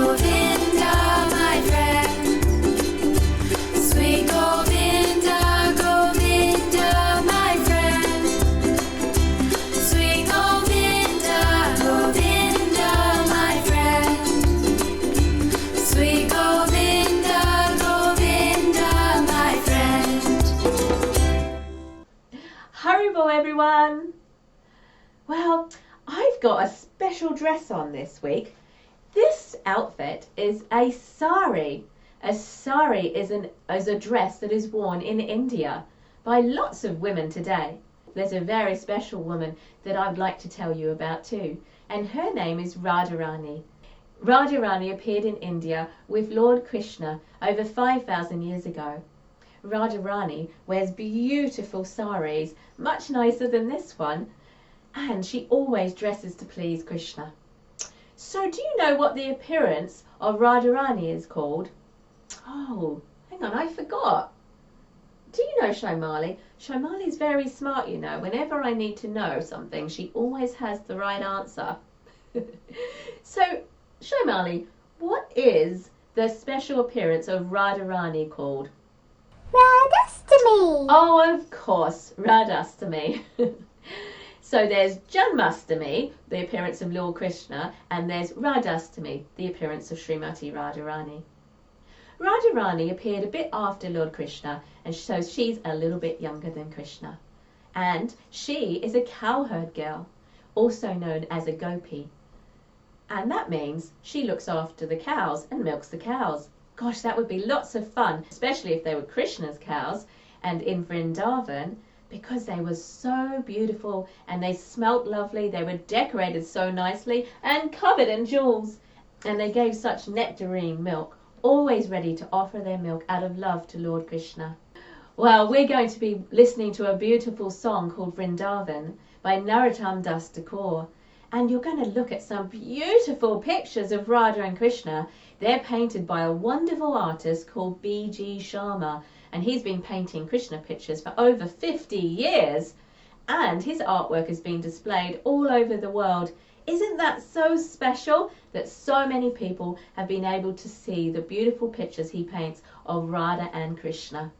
Govinda, my friend. Sweet Govinda, Govinda, my friend. Sweet Govinda, Govinda, my friend. Sweet Govinda, Govinda, my friend. Haribo everyone! Well, I've got a special dress on this week. This outfit is a sari. A sari is a dress that is worn in India by lots of women today. There's a very special woman that I'd like to tell you about too, and her name is Radharani. Radharani appeared in India with Lord Krishna over 5,000 years ago. Radharani wears beautiful saris, much nicer than this one, and she always dresses to please Krishna. So do you know what the appearance of Radharani is called? Oh, hang on, I forgot. Do you know Shaimali? Shaimali's very smart, you know. Whenever I need to know something, she always has the right answer. So, Shaimali, what is the special appearance of Radharani called? Radhashtami. Oh, of course, Radhashtami. So there's Janmashtami, the appearance of Lord Krishna, and there's Radhashtami, the appearance of Srimati Radharani. Radharani appeared a bit after Lord Krishna, and so she's a little bit younger than Krishna. And she is a cowherd girl, also known as a gopi. And that means she looks after the cows and milks the cows. Gosh, that would be lots of fun, especially if they were Krishna's cows, and in Vrindavan, because they were so beautiful and they smelt lovely, they were decorated so nicely and covered in jewels. And they gave such nectarine milk, always ready to offer their milk out of love to Lord Krishna. Well, we're going to be listening to a beautiful song called Vrindavan by Narottam Das Thakur. And you're going to look at some beautiful pictures of Radha and Krishna. They're painted by a wonderful artist called B.G. Sharma. And he's been painting Krishna pictures for over 50 years. And his artwork has been displayed all over the world. Isn't that so special that so many people have been able to see the beautiful pictures he paints of Radha and Krishna?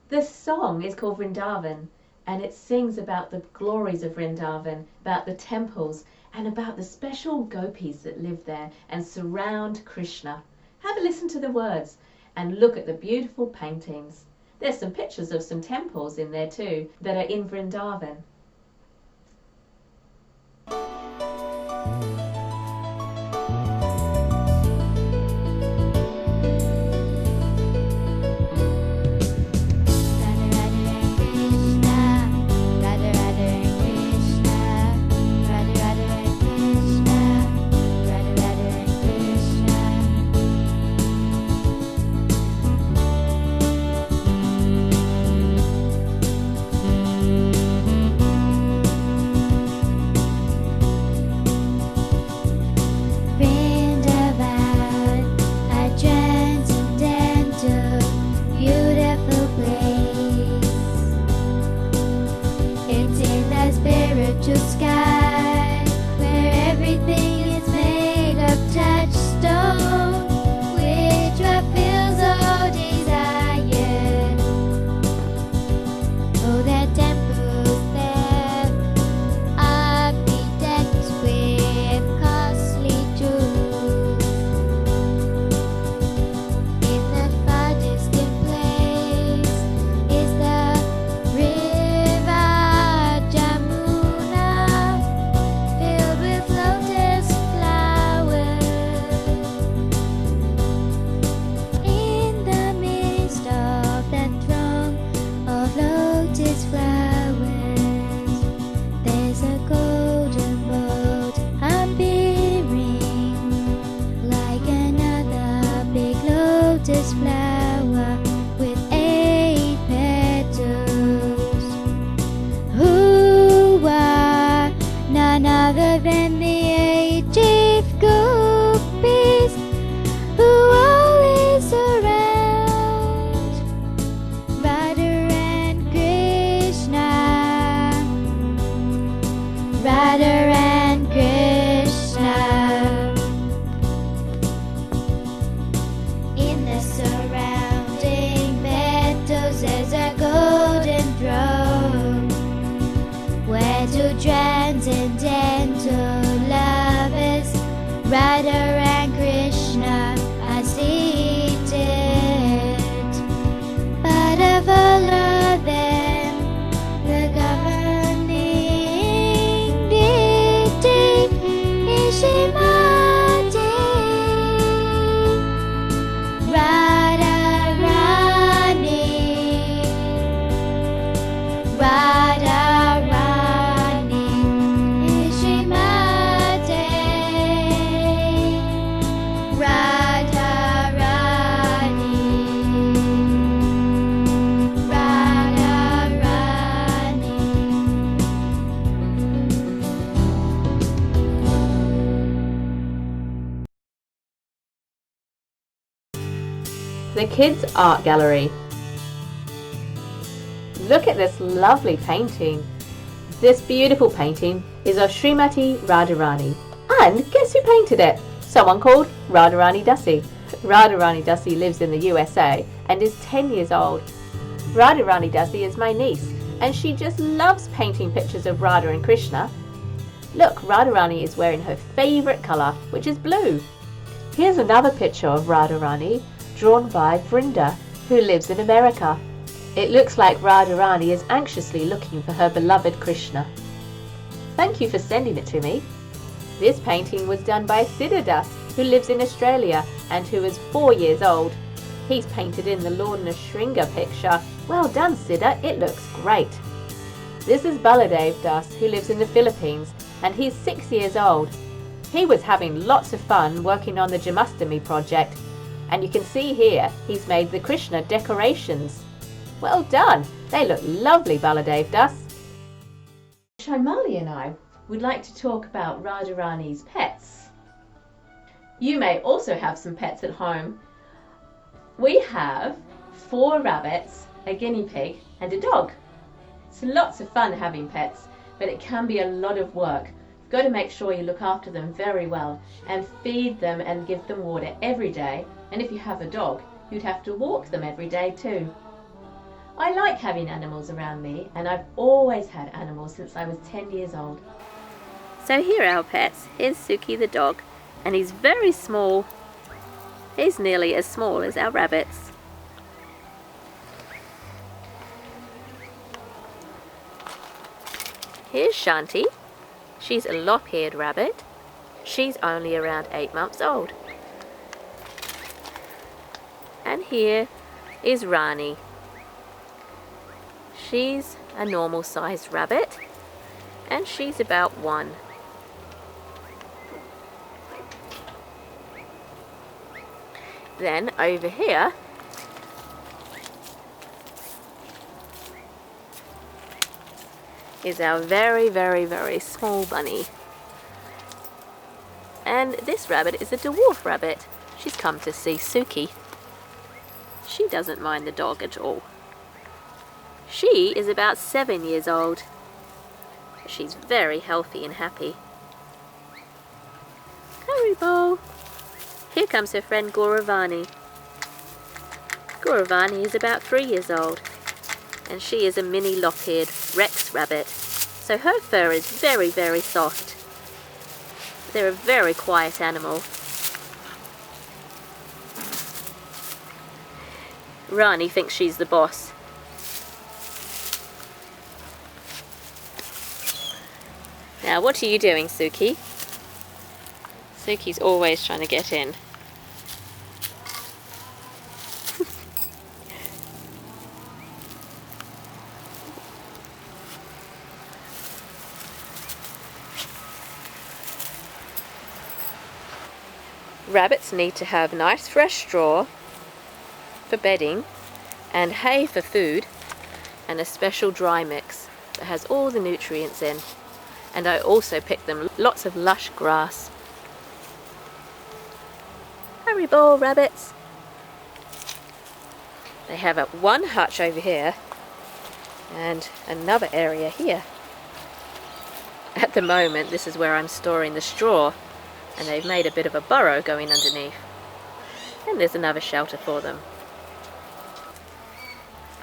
The song is called Vrindavan, and it sings about the glories of Vrindavan, about the temples, and about the special gopis that live there and surround Krishna. Have a listen to the words and look at the beautiful paintings. There's some pictures of some temples in there too that are in Vrindavan. Radha and Krishna as he did, but of all of them, the governing deity is Srimati Radharani. Radharani is Srimati Radharani. Radharani. The Kids Art Gallery. Look at this lovely painting. This beautiful painting is of Srimati Radharani. And guess who painted it? Someone called Radharani Dasi. Radharani Dasi lives in the USA and is 10 years old. Radharani Dasi is my niece and she just loves painting pictures of Radha and Krishna. Look, Radharani is wearing her favourite colour, which is blue. Here's another picture of Radharani drawn by Vrinda, who lives in America. It looks like Radharani is anxiously looking for her beloved Krishna. Thank you for sending it to me. This painting was done by Siddhardas, who lives in Australia and who is 4 years old. He's painted in the Lord Nrsimha picture. Well done, Siddha, it looks great. This is Baladev Das, who lives in the Philippines, and he's 6 years old. He was having lots of fun working on the Janmashtami project, and you can see here he's made the Krishna decorations. Well done! They look lovely, Baladev Das. Shaimali and I would like to talk about Radharani's pets. You may also have some pets at home. We have 4 rabbits, a guinea pig and a dog. It's lots of fun having pets, but it can be a lot of work. You've got to make sure you look after them very well and feed them and give them water every day. And if you have a dog, you'd have to walk them every day too. I like having animals around me, and I've always had animals since I was 10 years old. So here are our pets. Here's Suki the dog, and he's very small. He's nearly as small as our rabbits. Here's Shanti. She's a lop-eared rabbit. She's only around 8 months old. And here is Rani. She's a normal sized rabbit and she's about 1. Then over here is our very, very, very small bunny. And this rabbit is a dwarf rabbit. She's come to see Suki. She doesn't mind the dog at all. She is about 7 years old. She's very healthy and happy. Haribo! Here comes her friend Gauravani. Gauravani is about 3 years old, and she is a mini lop-eared Rex rabbit, so her fur is very, very soft. They're a very quiet animal. Rani thinks she's the boss. Now, what are you doing, Suki? Suki's always trying to get in. Rabbits need to have nice fresh straw for bedding and hay for food and a special dry mix that has all the nutrients in. And I also pick them lots of lush grass. Haribo, rabbits! They have one hutch over here and another area here. At the moment, this is where I'm storing the straw, and they've made a bit of a burrow going underneath. And there's another shelter for them.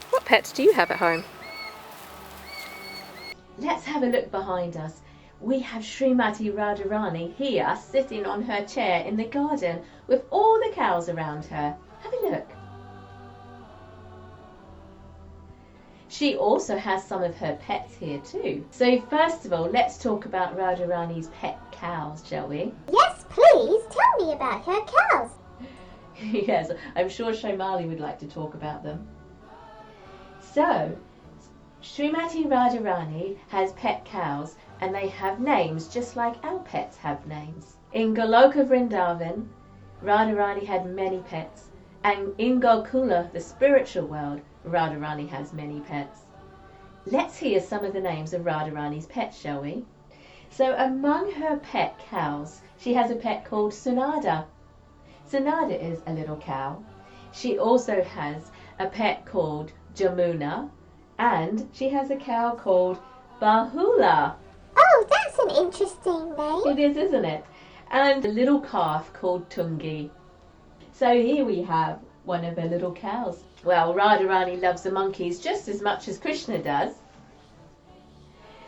What pets do you have at home? Let's have a look behind us. we have Srimati Radharani here sitting on her chair in the garden with all the cows around her. Have a look. She also has some of her pets here too. So first of all, let's talk about Radharani's pet cows, shall we? Yes, please, tell me about her cows. Yes, I'm sure Shomali would like to talk about them. So, Srimati Radharani has pet cows and they have names just like our pets have names. In Goloka Vrindavan, Radharani had many pets, and in Gokula, the spiritual world, Radharani has many pets. Let's hear some of the names of Radharani's pets, shall we? So among her pet cows, she has a pet called Sunada. Sunada is a little cow. She also has a pet called Jamuna, and she has a cow called Bahula. Oh, that's an interesting name. It is, isn't it? And a little calf called Tungi. So here we have one of her little cows. Well, Radharani loves the monkeys just as much as Krishna does.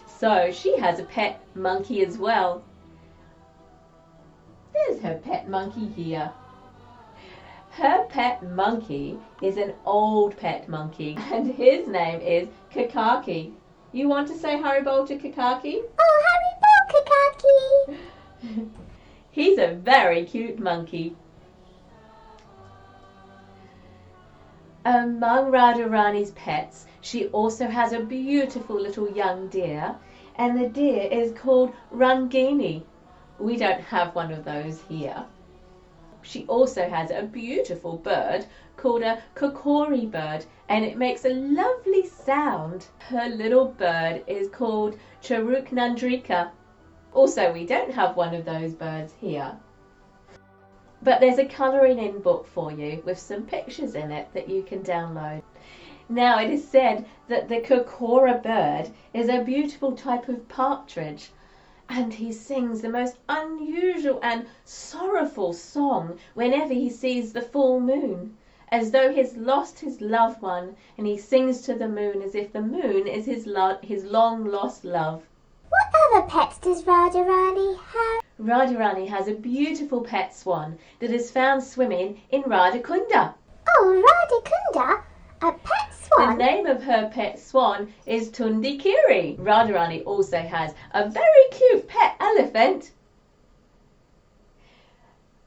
So she has a pet monkey as well. There's her pet monkey here. Her pet monkey is an old pet monkey, and his name is Kakaki. You want to say Haribol to Kakaki? Oh, Haribol, Kakaki. He's a very cute monkey. Among Radharani's pets, she also has a beautiful little young deer, and the deer is called Rangini. We don't have one of those here. She also has a beautiful bird called a kokori bird, and it makes a lovely sound. Her little bird is called Charuknandrika. Also, we don't have one of those birds here. But there's a colouring in book for you with some pictures in it that you can download. Now, it is said that the kokora bird is a beautiful type of partridge, and he sings the most unusual and sorrowful song whenever he sees the full moon, as though he's lost his loved one, and he sings to the moon as if the moon is his long lost love. What other pets does Radharani have? Radharani has a beautiful pet swan that is found swimming in Radhakunda. Oh, Radhakunda? A pet swan? The name of her pet swan is Tundikiri. Radharani also has a very cute pet elephant.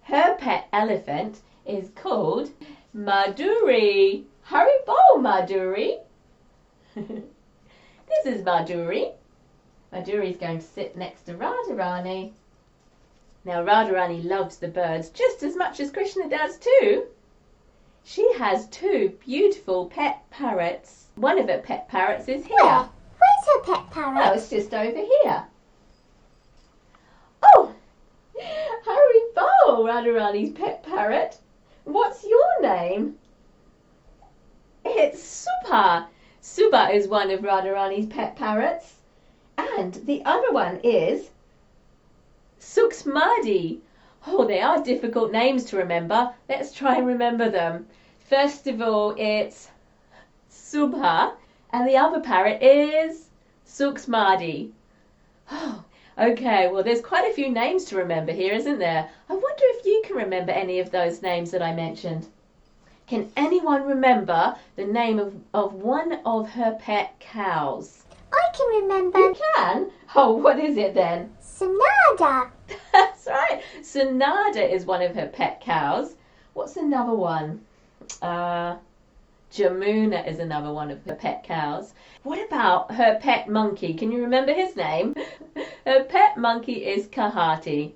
Her pet elephant is called Madhuri. Haribol, Madhuri. This is Madhuri. Madhuri is going to sit next to Radharani. Now, Radharani loves the birds just as much as Krishna does too. She has two beautiful pet parrots. One of her pet parrots is here. Where? Where's her pet parrot? Oh, it's just over here. Oh, Haribol, Radharani's pet parrot. What's your name? It's Subha. Subha is one of Radharani's pet parrots. And the other one is Suksmadi. Oh, they are difficult names to remember. Let's try and remember them. First of all, it's Subha, and the other parrot is Suksmadi. Oh, okay, well, there's quite a few names to remember here, isn't there? I wonder if you can remember any of those names that I mentioned. Can anyone remember the name of one of her pet cows? I can remember. You can? Oh, what is it then? Sunada. That's right. Sunada is one of her pet cows. What's another one? Jamuna is another one of her pet cows. What about her pet monkey? Can you remember his name? Her pet monkey is Kahati.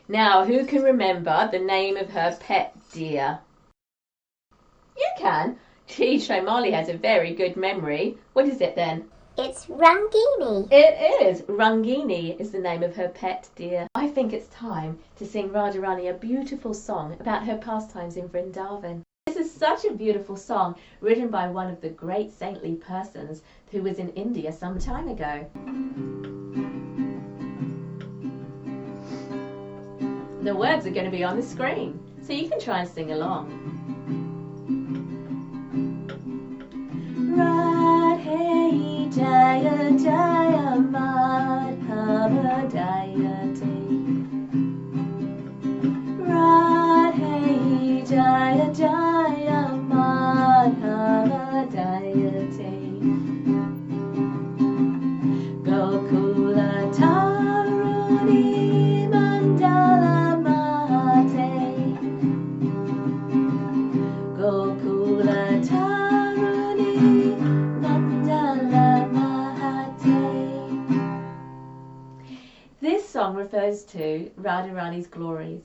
Now, who can remember the name of her pet deer? You can. Gee, Shomali has a very good memory. What is it then? It's Rangini. It is. Rangini is the name of her pet deer. I think it's time to sing Radharani a beautiful song about her pastimes in Vrindavan. This is such a beautiful song written by one of the great saintly persons who was in India some time ago. The words are going to be on the screen, so you can try and sing along. Radhe Jaya Jaya Ma Jayate. Radhe Jaya Jaya Madhava Dayate. Gokula Taruni Mandala Mahate. Gokula Taruni Mandala Mahate. This song refers to Radharani's glories,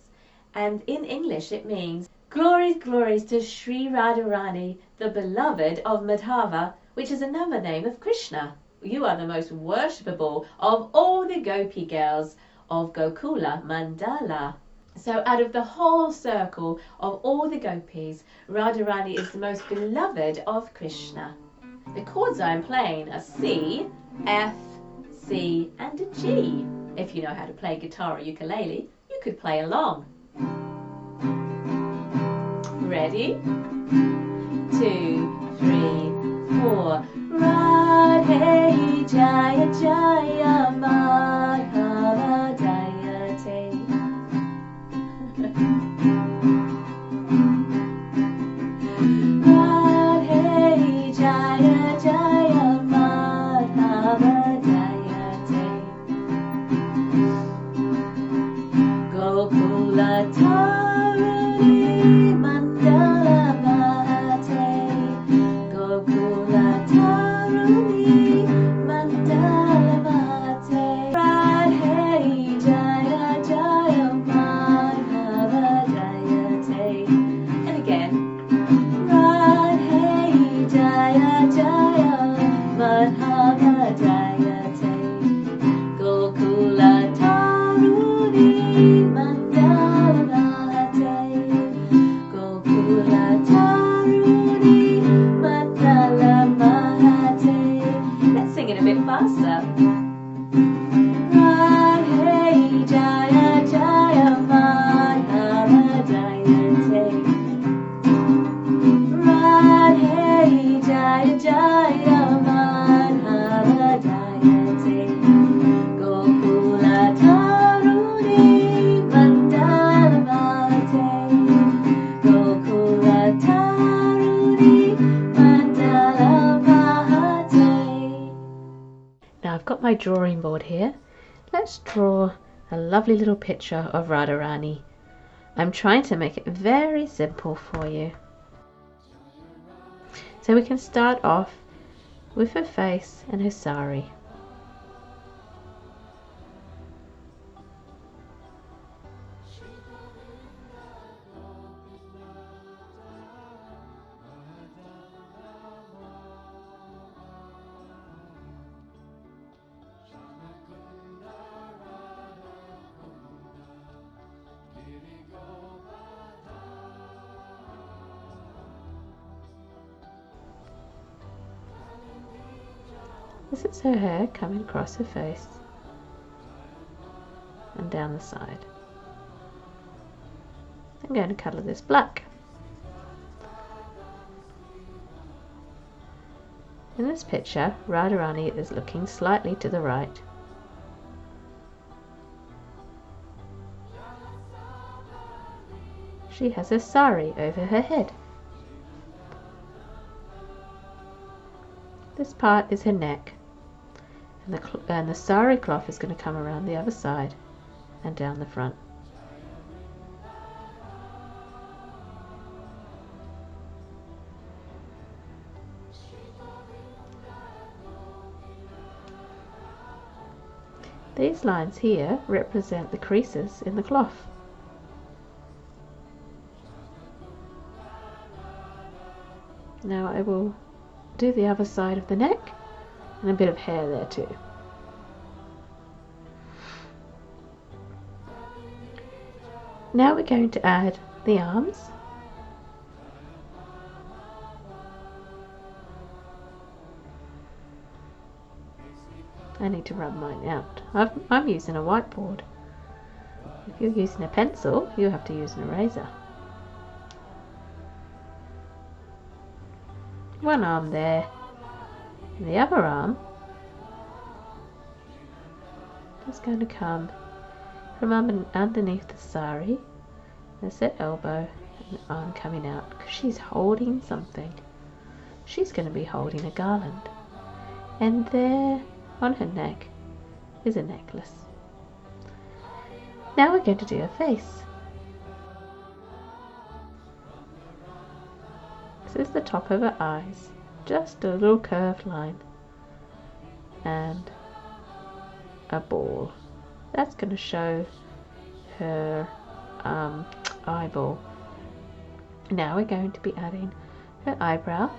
and in English it means glories, glories to Sri Radharani, the beloved of Madhava, which is another name of Krishna. You are the most worshipable of all the gopi girls of Gokula Mandala. So out of the whole circle of all the gopis, Radharani is the most beloved of Krishna. The chords I'm playing are C, F, C and a G. If you know how to play guitar or ukulele, you could play along. Ready? 2, 3, 4. Radhe Jaya Jaya Madhava Dayate. Radhe Jaya Jaya Madhava Dayate. Gokula Taruni Mandala Mahate. Gokula Taruni Mandala Mahate. Radhe Jaya Jaya Madhava Dayate. And again. Radhe Jaya Jaya Madhava Dayate. Gokula Taruni Mandala Mahate. Gokula Taruni Mandala Mahate. Let's sing it a bit faster. Radhe Jaya Jaya Madhava Dayate. Radhe Jaya Jaya Madhava Dayate. Gokula Taruni Mandala Mahate. Gokula Taruni Mandala Mahate. Now I've got my drawing board here. Let's draw a lovely little picture of Radharani. I'm trying to make it very simple for you. So we can start off with her face and her sari. This is her hair coming across her face and down the side. I'm going to colour this black. In this picture, Radharani is looking slightly to the right. She has a sari over her head. This part is her neck, and the sari cloth is going to come around the other side and down the front. These lines here represent the creases in the cloth. Now I will do the other side of the neck and a bit of hair there too. Now we're going to add the arms. I need to rub mine out. I'm using a whiteboard. If you're using a pencil, you have to use an eraser. One arm there, and the other arm is going to come from underneath the sari. There's her elbow and the arm coming out because she's holding something. She's going to be holding a garland. And there on her neck is a necklace. Now we're going to do her face. This is the top of her eyes. Just a little curved line. And a ball. That's going to show her eyeball. Now we're going to be adding her eyebrow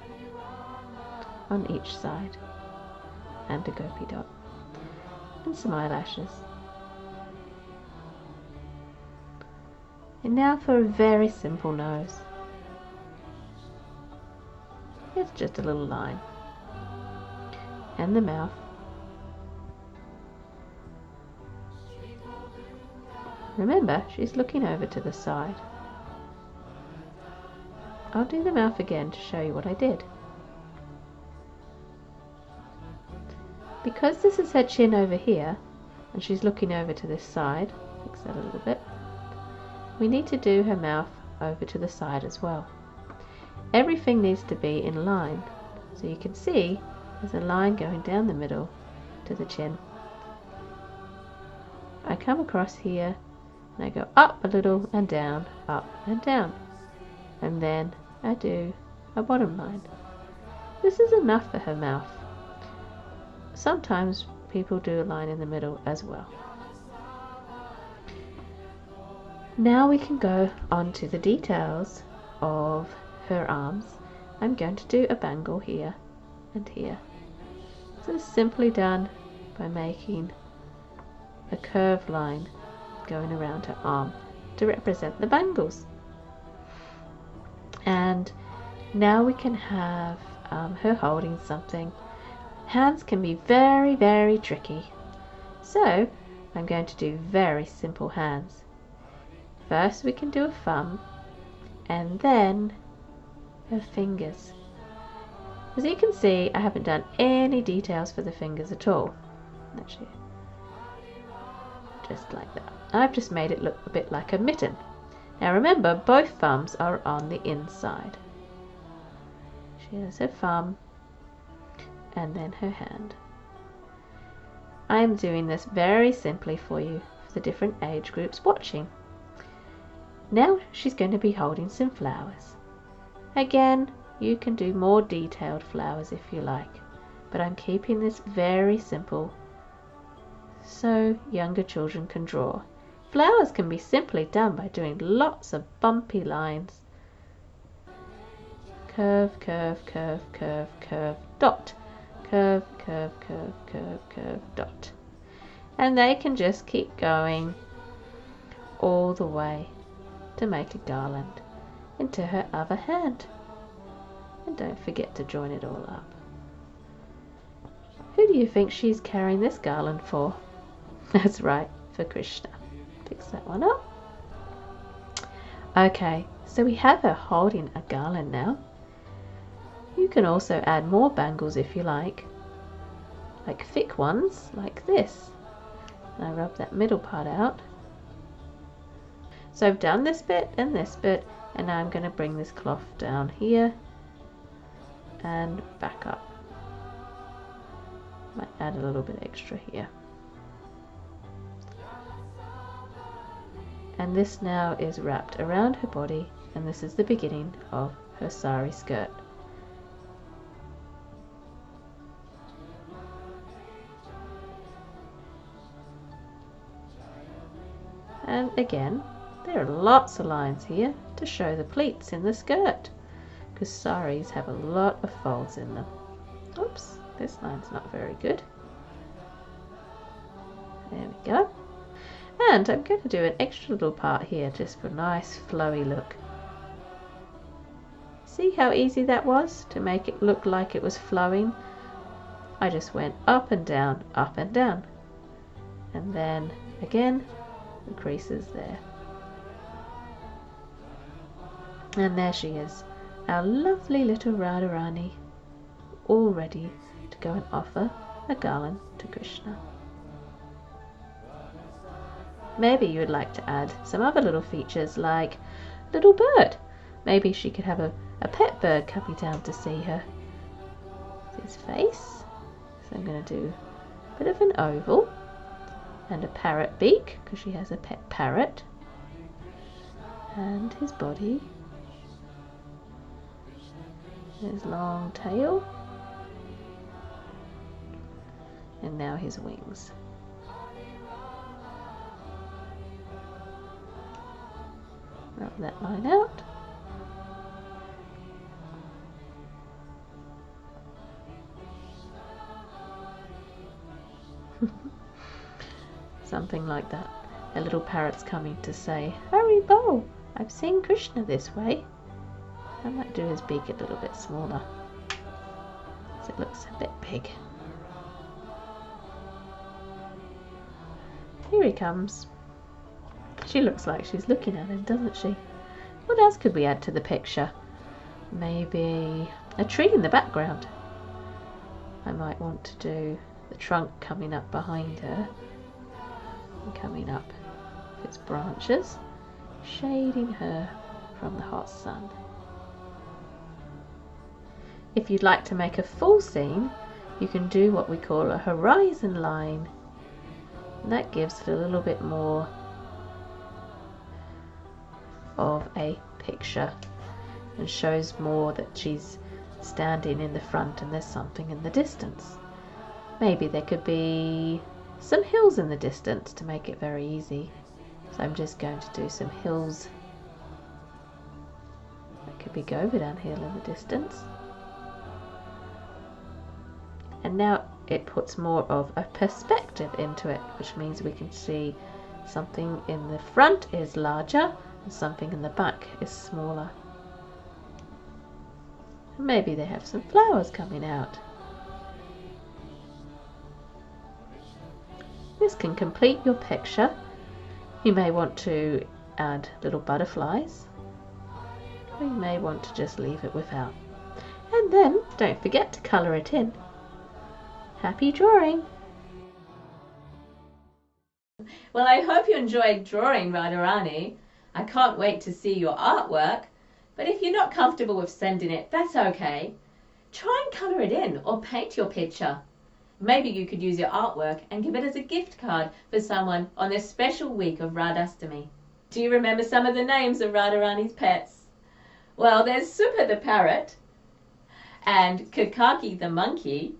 on each side and a gopi dot and some eyelashes. And now for a very simple nose. It's just a little line. And the mouth. Remember, she's looking over to the side. I'll do the mouth again to show you what I did. Because this is her chin over here, and she's looking over to this side, fix that a little bit, we need to do her mouth over to the side as well. Everything needs to be in line, so you can see there's a line going down the middle to the chin. I come across here and I go up a little and down, up and down, and then I do a bottom line. This is enough for her mouth. Sometimes people do a line in the middle as well. Now we can go on to the details of her arms. I'm going to do a bangle here and here. This is simply done by making a curved line going around her arm to represent the bangles. And now we can have her holding something. Hands can be very, very tricky. So I'm going to do very simple hands. First we can do a thumb and then her fingers. As you can see, I haven't done any details for the fingers at all. Actually, just like that. I've just made it look a bit like a mitten. Now remember, both thumbs are on the inside. She has her thumb and then her hand. I am doing this very simply for you, for the different age groups watching. Now she's going to be holding some flowers. Again, you can do more detailed flowers if you like, but I'm keeping this very simple so younger children can draw. Flowers can be simply done by doing lots of bumpy lines. Curve, curve, curve, curve, curve, dot. Curve, curve, curve, curve, curve, dot. And they can just keep going all the way to make a garland into her other hand. And don't forget to join it all up. Who do you think she's carrying this garland for? That's right, for Krishna. Fix that one up. Okay, so we have her holding a garland now. You can also add more bangles if you like thick ones like this. And I rub that middle part out. So I've done this bit, and now I'm going to bring this cloth down here and back up. Might add a little bit extra here. And this now is wrapped around her body, and this is the beginning of her sari skirt. And again, there are lots of lines here to show the pleats in the skirt, because saris have a lot of folds in them. Oops, this line's not very good. There we go. And I'm going to do an extra little part here just for a nice flowy look. See how easy that was to make it look like it was flowing? I just went up and down, and then again the creases there. And there she is, our lovely little Radharani, all ready to go and offer a garland to Krishna. Maybe you would like to add some other little features like little bird. Maybe she could have a pet bird coming down to see her. His face. So I'm going to do a bit of an oval and a parrot beak because she has a pet parrot. And his body. His long tail. And now his wings. Rub that line out. Something like that. A little parrot's coming to say, "Hurry, Bo! I've seen Krishna this way." I might do his beak a little bit smaller, so it looks a bit big. Here he comes. She looks like she's looking at him, doesn't she? What else could we add to the picture? Maybe a tree in the background. I might want to do the trunk coming up behind her. And coming up with its branches, shading her from the hot sun. If you'd like to make a full scene, you can do what we call a horizon line. And that gives it a little bit more of a picture and shows more that she's standing in the front and there's something in the distance. Maybe there could be some hills in the distance to make it very easy. So I'm just going to do some hills. That could be Govardhan Hill in the distance. And now it puts more of a perspective into it, which means we can see something in the front is larger and something in the back is smaller. And maybe they have some flowers coming out. This can complete your picture. You may want to add little butterflies, or you may want to just leave it without. And then don't forget to colour it in. Happy drawing! Well, I hope you enjoyed drawing Radharani. I can't wait to see your artwork, but if you're not comfortable with sending it, that's okay. Try and colour it in or paint your picture. Maybe you could use your artwork and give it as a gift card for someone on this special week of Radhashtami. Do you remember some of the names of Radharani's pets? Well, there's Supa the parrot, and Kakaki the monkey,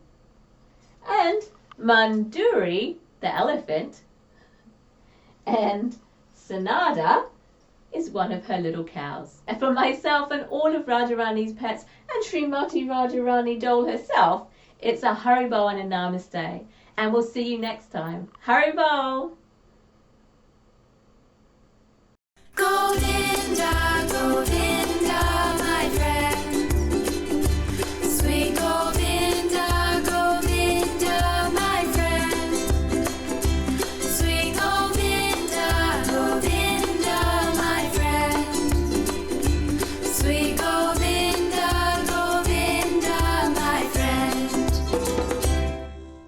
and Manduri the elephant, and Sanada is one of her little cows. And for myself and all of Radharani's pets and Srimati Radharani doll herself, it's a Haribo and a Namaste. And we'll see you next time. Haribo! Govinda, Govinda.